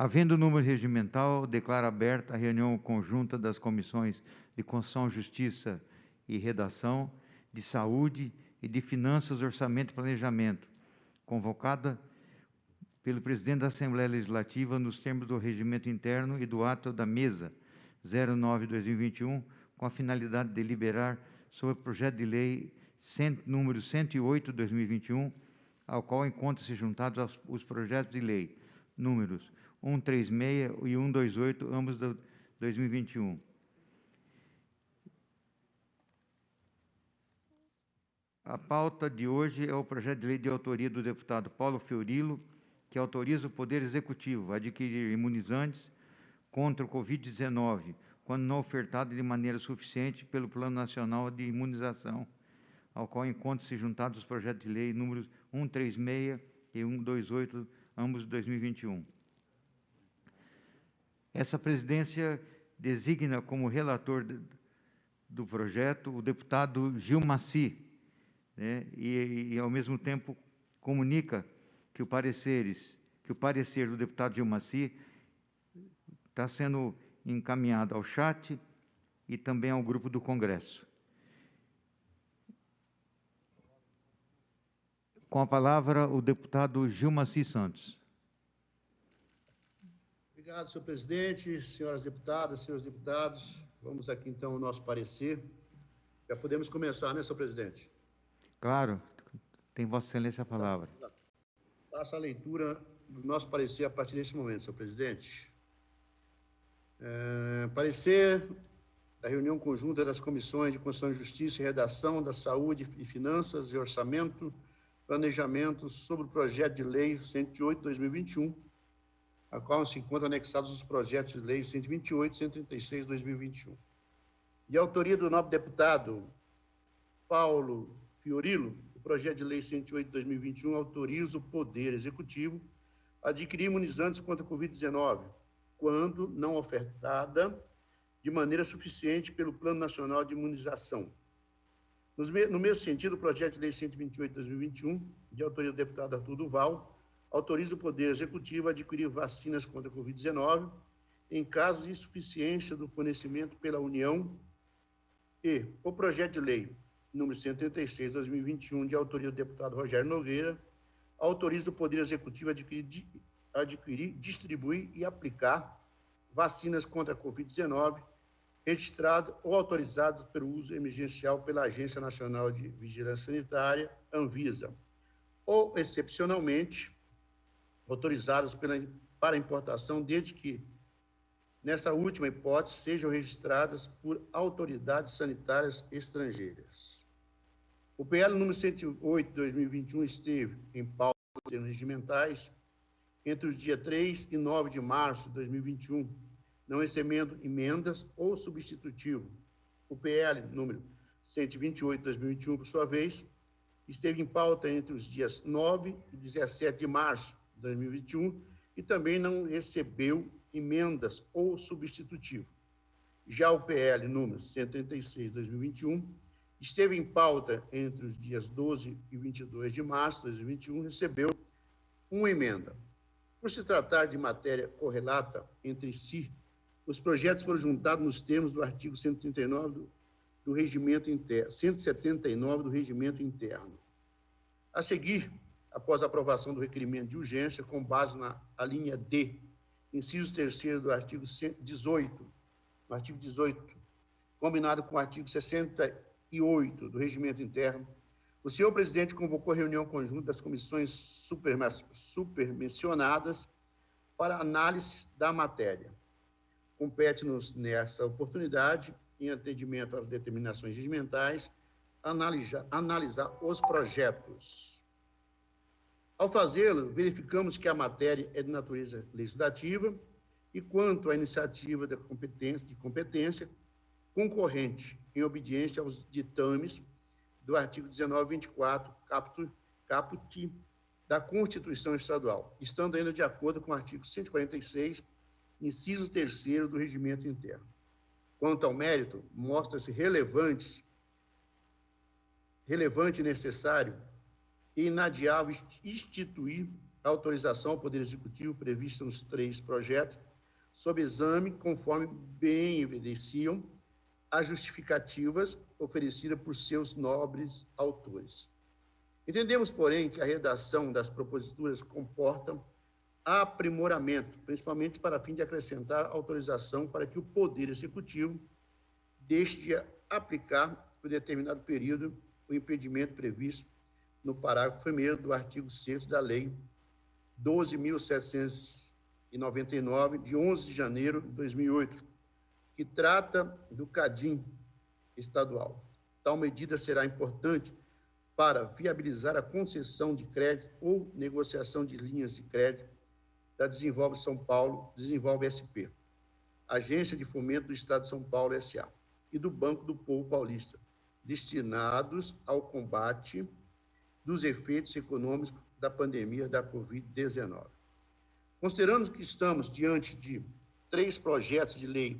Havendo número regimental, declaro aberta a reunião conjunta das comissões de Constituição, Justiça e Redação, de Saúde e de Finanças, Orçamento e Planejamento, convocada pelo presidente da Assembleia Legislativa nos termos do regimento interno e do ato da mesa 09/2021, com a finalidade de deliberar sobre o projeto de lei número 108/2021, ao qual encontram-se juntados os projetos de lei números 136 e 128, ambos de 2021. A pauta de hoje é o projeto de lei de autoria do deputado Paulo Fiorilo, que autoriza o Poder Executivo a adquirir imunizantes contra o Covid-19, quando não ofertado de maneira suficiente pelo Plano Nacional de Imunização, ao qual encontram-se juntados os projetos de lei números 136 e 128, ambos de 2021. Essa presidência designa como relator do projeto o deputado Gil Maci, né, e, ao mesmo tempo, comunica que o parecer do deputado Gil Maci está sendo encaminhado ao chat e também ao grupo do Congresso. Com a palavra, o deputado Gil Maci Santos. Obrigado, senhor presidente, senhoras deputadas, senhores deputados. Vamos aqui, então, ao nosso parecer. Já podemos começar, né, senhor presidente? Claro, tem Vossa Excelência a palavra. Faço a leitura do nosso parecer a partir deste momento, senhor presidente. Parecer da reunião conjunta das comissões de Constituição e Justiça e Redação, da Saúde e Finanças e Orçamento, Planejamento sobre o projeto de lei 108/2021, a qual se encontram anexados os projetos de lei 128 e 136/2021. De autoria do nobre deputado Paulo Fiorilo, o projeto de lei 108/2021 autoriza o Poder Executivo a adquirir imunizantes contra a Covid-19, quando não ofertada de maneira suficiente pelo Plano Nacional de Imunização. No mesmo sentido, o projeto de lei 128/2021, de autoria do deputado Arthur Duval, autoriza o Poder Executivo a adquirir vacinas contra a Covid-19 em caso de insuficiência do fornecimento pela União, e o projeto de lei número 136/2021, de autoria do deputado Rogério Nogueira, autoriza o Poder Executivo a adquirir, distribuir e aplicar vacinas contra a Covid-19 registradas ou autorizadas pelo uso emergencial pela Agência Nacional de Vigilância Sanitária, Anvisa, ou, excepcionalmente, autorizadas para importação, desde que, nessa última hipótese, sejam registradas por autoridades sanitárias estrangeiras. O PL número 108/2021 esteve em pauta em termos regimentais entre os dias 3 e 9 de março de 2021, não recebendo emendas ou substitutivo. O PL número 128/2021, por sua vez, esteve em pauta entre os dias 9 e 17 de março de 2021 e também não recebeu emendas ou substitutivo. Já o PL número 136/2021 esteve em pauta entre os dias 12 e 22 de março de 2021, recebeu uma emenda. Por se tratar de matéria correlata entre si, os projetos foram juntados nos termos do artigo 139 do Regimento Interno, 179 do Regimento Interno. A seguir, após a aprovação do requerimento de urgência, com base na linha D, inciso 3º do artigo 18, no artigo 18, combinado com o artigo 68 do Regimento Interno, o senhor presidente convocou a reunião conjunta das comissões supermencionadas para análise da matéria. Compete-nos, nessa oportunidade, em atendimento às determinações regimentais, analisar os projetos. Ao fazê-lo, verificamos que a matéria é de natureza legislativa e, quanto à iniciativa de competência concorrente, em obediência aos ditames do artigo 1924, caput da Constituição Estadual, estando ainda de acordo com o artigo 146, inciso 3º do Regimento Interno. Quanto ao mérito, mostra-se relevante e necessário e inadiável instituir a autorização ao Poder Executivo prevista nos 3 projetos, sob exame, conforme bem evidenciam as justificativas oferecidas por seus nobres autores. Entendemos, porém, que a redação das proposituras comporta aprimoramento, principalmente para fim de acrescentar autorização para que o Poder Executivo deixe de aplicar por determinado período o impedimento previsto no parágrafo 1º do artigo 6º da Lei 12.799, de 11 de janeiro de 2008, que trata do CADIM estadual. Tal medida será importante para viabilizar a concessão de crédito ou negociação de linhas de crédito da Desenvolve São Paulo, Desenvolve SP, Agência de Fomento do Estado de São Paulo, S.A., e do Banco do Povo Paulista, destinados ao combate dos efeitos econômicos da pandemia da Covid-19. Considerando que estamos diante de 3 projetos de lei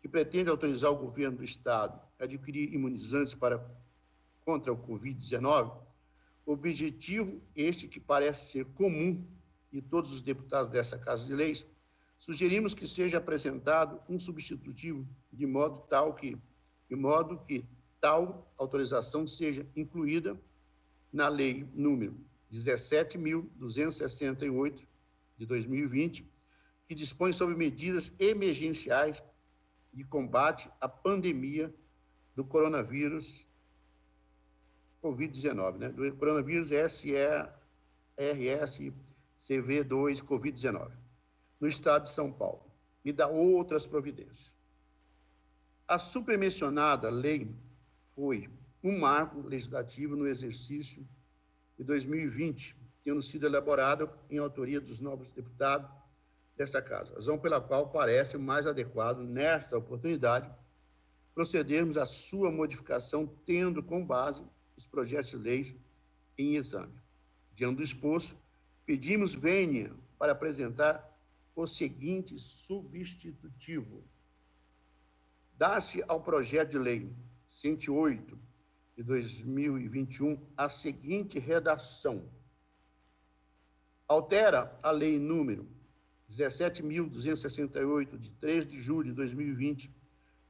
que pretendem autorizar o governo do Estado a adquirir imunizantes contra o Covid-19, objetivo este que parece ser comum de todos os deputados dessa Casa de Leis, sugerimos que seja apresentado um substitutivo de modo que tal autorização seja incluída na Lei número 17.268 de 2020, que dispõe sobre medidas emergenciais de combate à pandemia do coronavírus Covid-19, né? Do coronavírus SARS-CoV-2 Covid-19, no Estado de São Paulo, e da outras providências. A supramencionada lei foi um marco legislativo no exercício de 2020, tendo sido elaborada em autoria dos nobres deputados dessa Casa, razão pela qual parece mais adequado, nesta oportunidade, procedermos à sua modificação, tendo como base os projetos de leis em exame. Diante do exposto, pedimos vênia para apresentar o seguinte substitutivo. Dá-se ao projeto de lei 108 de 2021 a seguinte redação: altera a lei número 17.268, de 3 de julho de 2020,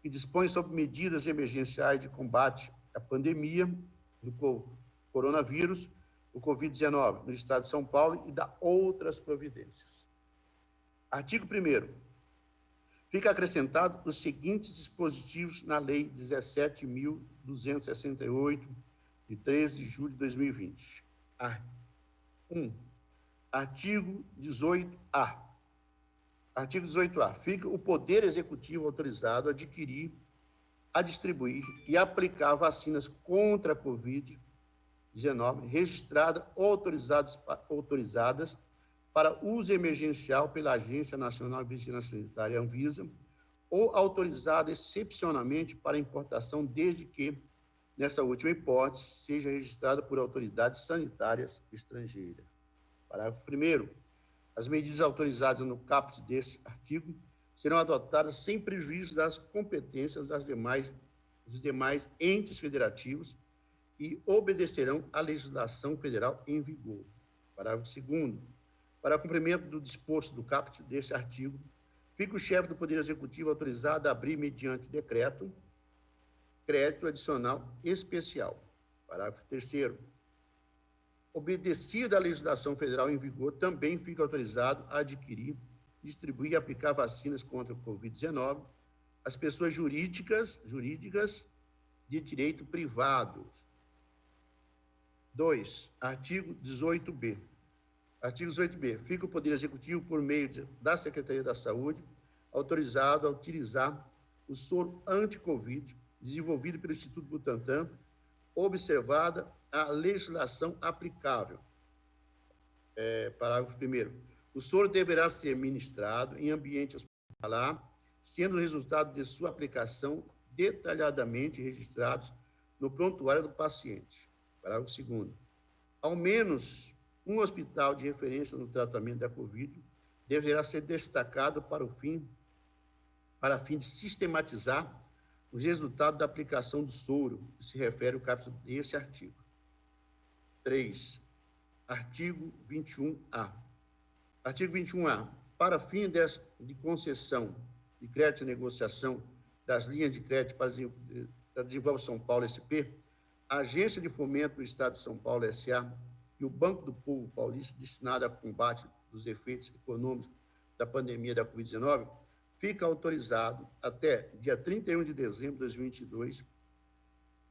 que dispõe sobre medidas emergenciais de combate à pandemia do coronavírus, o Covid-19, no Estado de São Paulo, e da outras providências. Artigo 1º. Fica acrescentado os seguintes dispositivos na Lei 17.268, de 13 de julho de 2020. 1. Artigo 18-A. Artigo 18-A. Fica o Poder Executivo autorizado a adquirir, a distribuir e aplicar vacinas contra a Covid-19 registradas ou autorizadas para uso emergencial pela Agência Nacional de Vigilância Sanitária, Anvisa, ou autorizada excepcionalmente para importação, desde que, nessa última hipótese, seja registrada por autoridades sanitárias estrangeiras. Parágrafo 1º. As medidas autorizadas no caput deste artigo serão adotadas sem prejuízo das competências dos demais entes federativos e obedecerão à legislação federal em vigor. Parágrafo 2º. Para cumprimento do disposto do caput deste artigo, fica o chefe do Poder Executivo autorizado a abrir, mediante decreto, crédito adicional especial. Parágrafo 3º. Obedecida a legislação federal em vigor, também fica autorizado a adquirir, distribuir e aplicar vacinas contra o Covid-19 às pessoas jurídicas de direito privado. 2. Artigo 18b. Artigo 18b. Fica o Poder Executivo, por meio da Secretaria da Saúde, autorizado a utilizar o soro anti-Covid desenvolvido pelo Instituto Butantan, observada a legislação aplicável. Parágrafo 1º. O soro deverá ser ministrado em ambiente hospitalar, sendo o resultado de sua aplicação detalhadamente registrados no prontuário do paciente. Parágrafo 2º. Ao menos um hospital de referência no tratamento da Covid deverá ser destacado para fim de sistematizar os resultados da aplicação do soro, que se refere ao capítulo desse artigo. 3. Artigo 21A. Artigo 21A. Para fim de concessão de crédito e negociação das linhas de crédito da Desenvolve São Paulo SP, a Agência de Fomento do Estado de São Paulo S.A. e o Banco do Povo Paulista, destinado ao combate dos efeitos econômicos da pandemia da Covid-19, fica autorizado até dia 31 de dezembro de 2022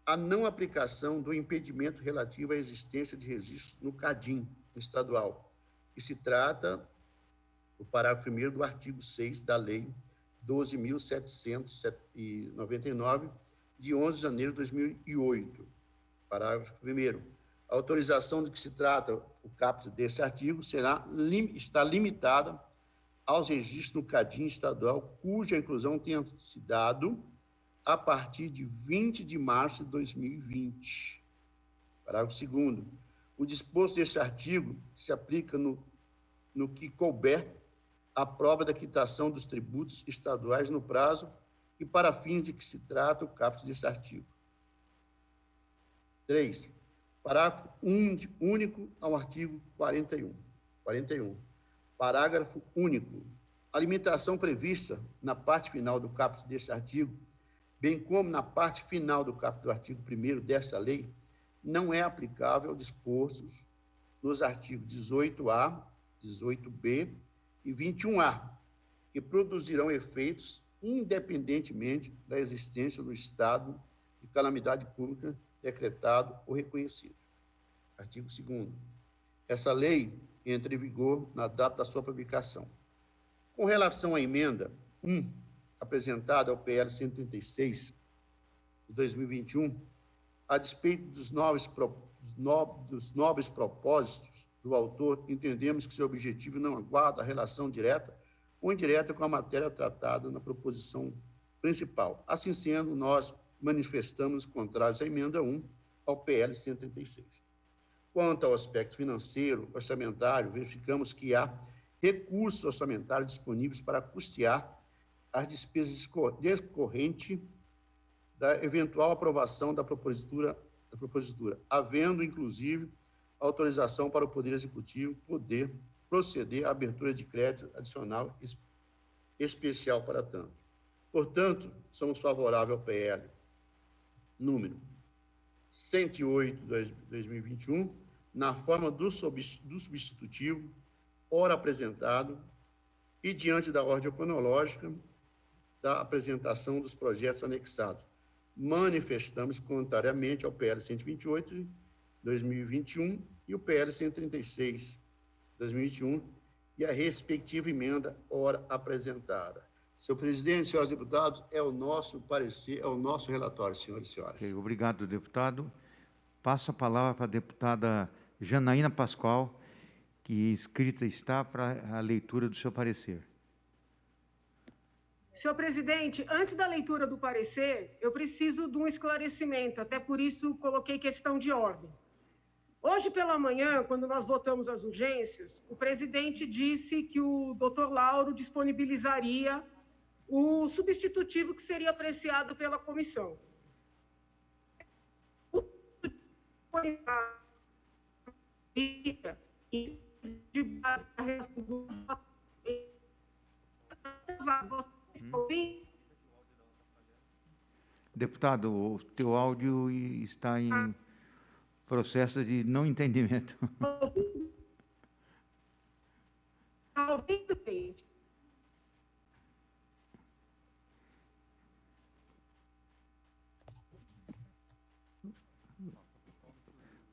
a não aplicação do impedimento relativo à existência de registros no CADIM estadual, que se trata do parágrafo 1º do artigo 6 da Lei 12.799, de 11 de janeiro de 2008. Parágrafo 1º. A autorização de que se trata o caput desse artigo está limitada aos registros no CADIM estadual, cuja inclusão tenha se dado a partir de 20 de março de 2020. Parágrafo 2º. O disposto desse artigo se aplica no que couber a prova da quitação dos tributos estaduais no prazo e para fins de que se trata o caput desse artigo. 3. Parágrafo único ao artigo 41. Parágrafo único. A limitação prevista na parte final do caput desse artigo, bem como na parte final do caput do artigo 1º dessa lei, não é aplicável aos dispostos nos artigos 18A, 18B e 21A, que produzirão efeitos independentemente da existência do estado de calamidade pública decretado ou reconhecido. Artigo 2º. Essa lei entra em vigor na data da sua publicação. Com relação à emenda 1, apresentada ao PL 136, de 2021, a despeito dos nobres propósitos do autor, entendemos que seu objetivo não aguarda a relação direta ou indireta com a matéria tratada na proposição principal. Assim sendo, nós manifestamos contrários à emenda 1 ao PL 136. Quanto ao aspecto financeiro, orçamentário, verificamos que há recursos orçamentários disponíveis para custear as despesas decorrentes da eventual aprovação da propositura, havendo, inclusive, autorização para o Poder Executivo poder proceder à abertura de crédito adicional especial para tanto. Portanto, somos favoráveis ao PL número 108 de 2021, na forma do substitutivo, ora apresentado, e diante da ordem cronológica da apresentação dos projetos anexados. Manifestamos contrariamente ao PL 128 de 2021 e o PL 136 de 2021 e a respectiva emenda ora apresentada. Senhor presidente, senhores deputados, é o nosso parecer, é o nosso relatório, senhores e senhoras. Okay, obrigado, deputado. Passo a palavra para a deputada Janaína Pascoal, que escrita está para a leitura do seu parecer. Senhor presidente, antes da leitura do parecer, eu preciso de um esclarecimento, até por isso coloquei questão de ordem. Hoje pela manhã, quando nós votamos as urgências, o presidente disse que o doutor Lauro disponibilizaria o substitutivo que seria apreciado pela comissão. Deputado, o teu áudio está em processo de não entendimento. Está ouvindo, gente?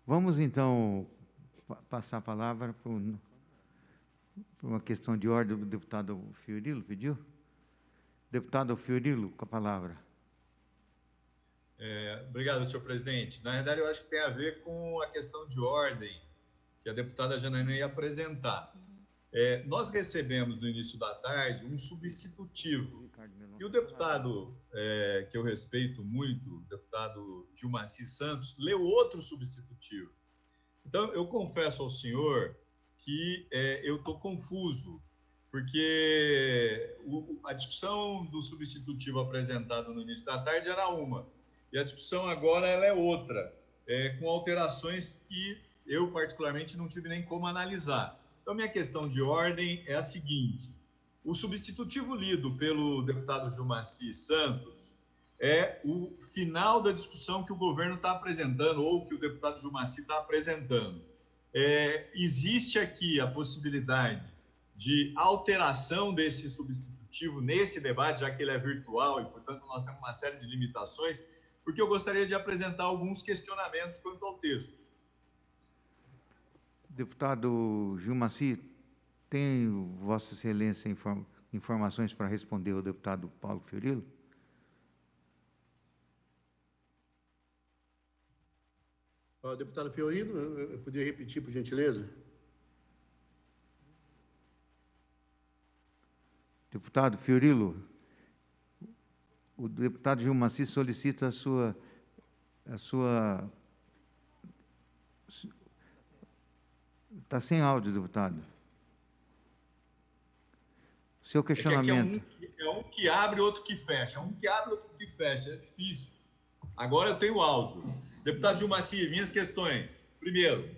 Vamos, então, passar a palavra para uma questão de ordem. O deputado Fiorilo pediu? Deputado Fiorilo, com a palavra. Obrigado, senhor presidente. Na verdade, eu acho que tem a ver com a questão de ordem que a deputada Janaína ia apresentar. Nós recebemos, no início da tarde, um substitutivo. E o deputado, que eu respeito muito, o deputado Gilmaci Santos, leu outro substitutivo. Então, eu confesso ao senhor que eu estou confuso, porque a discussão do substitutivo apresentado no início da tarde era uma, e a discussão agora ela é outra, com alterações que eu particularmente não tive nem como analisar. Então, minha questão de ordem é a seguinte: o substitutivo lido pelo deputado Gilmacy Santos é o final da discussão que o governo está apresentando, ou que o deputado Gilmacy está apresentando. Existe aqui a possibilidade de alteração desse substitutivo nesse debate, já que ele é virtual e, portanto, nós temos uma série de limitações, porque eu gostaria de apresentar alguns questionamentos quanto ao texto. Deputado Gilmacy, tem Vossa Excelência informações para responder ao deputado Paulo Fiorilo? Deputado Fiorilo, eu poderia repetir, por gentileza? Deputado Fiorilo, o deputado Gilmacy solicita a sua está sem áudio, deputado. Seu questionamento. É um que abre, outro que fecha. Um que abre, outro que fecha. É difícil. Agora eu tenho áudio. Deputado Gilmacy, minhas questões. Primeiro,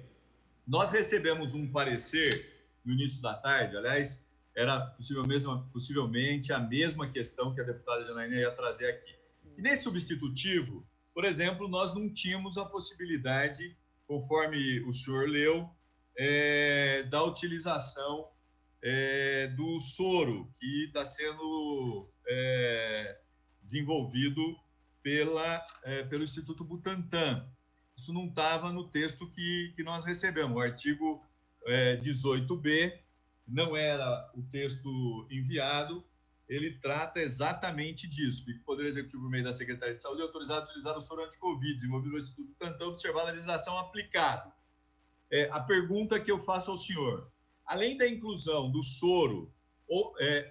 nós recebemos um parecer no início da tarde, aliás, era possivelmente a mesma questão que a deputada Janaína ia trazer aqui. E nesse substitutivo, por exemplo, nós não tínhamos a possibilidade, conforme o senhor leu, da utilização do soro que está sendo desenvolvido pelo Instituto Butantan. Isso não estava no texto que nós recebemos. O artigo 18b não era o texto enviado, ele trata exatamente disso, que o Poder Executivo, por meio da Secretaria de Saúde, é autorizado a utilizar o soro anti-Covid, desenvolvido pelo Instituto Butantan, observar a legislação aplicada. A pergunta que eu faço ao senhor: além da inclusão do soro,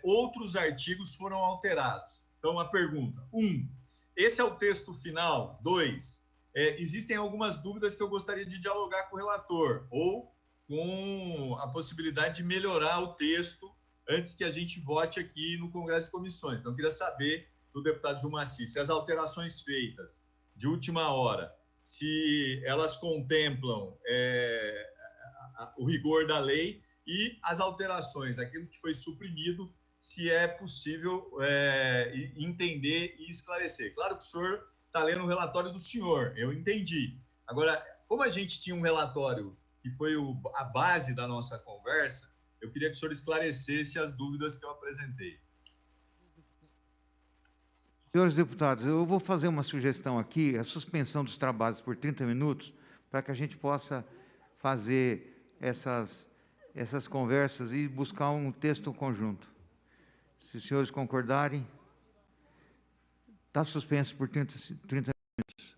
outros artigos foram alterados. Então, a pergunta: 1, esse é o texto final. 2, existem algumas dúvidas que eu gostaria de dialogar com o relator, ou com a possibilidade de melhorar o texto antes que a gente vote aqui no Congresso de Comissões. Então, eu queria saber do deputado Gilmacy se as alterações feitas de última hora, se elas contemplam o rigor da lei, e as alterações, aquilo que foi suprimido, se é possível entender e esclarecer. Claro que o senhor está lendo o relatório do senhor, eu entendi. Agora, como a gente tinha um relatório que foi a base da nossa conversa, eu queria que o senhor esclarecesse as dúvidas que eu apresentei. Senhores deputados, eu vou fazer uma sugestão aqui, a suspensão dos trabalhos por 30 minutos, para que a gente possa fazer essas conversas e buscar um texto conjunto. Se os senhores concordarem, está suspenso por 30 minutos.